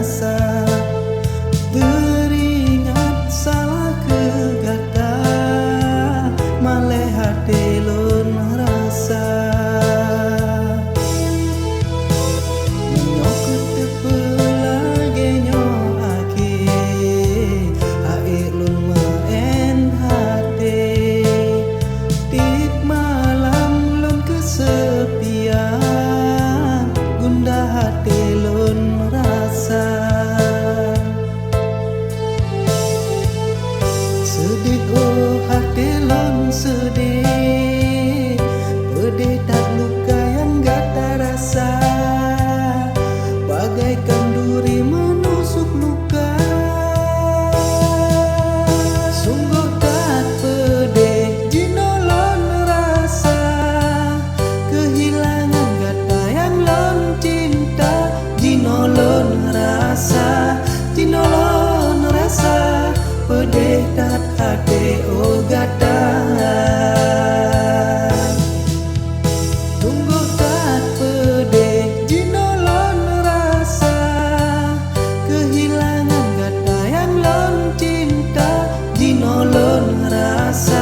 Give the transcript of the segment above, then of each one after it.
rasa teringat salah kegata malih hati lun rasa menyokut tepelage nyoake air lun meen hati dik malam lun kesepian gundah hati lun rasa sedih oh hati lun sedih pedih tak luka yang gak terasa bagaikan duri menusuk luka sungguh tak pedih jino lun rasa kehilangan gata yang lun cinta jino lun rasa pedih tak hati oh gata tunggu tak pedih jino lun rasa kehilangan gata yang lun cinta jino lun rasa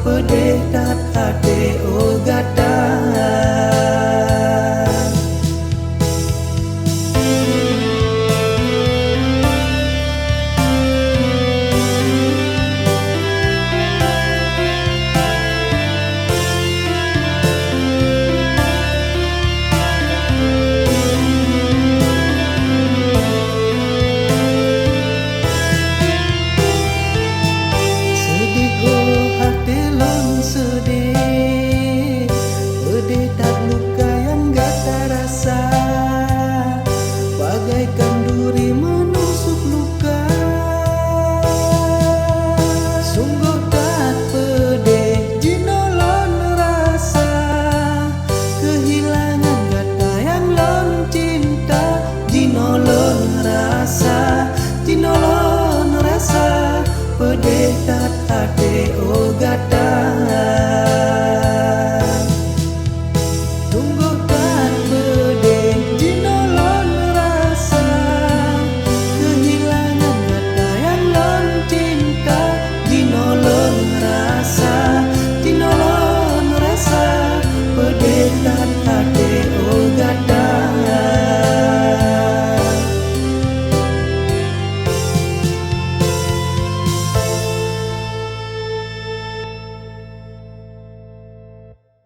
pedih tak hati oh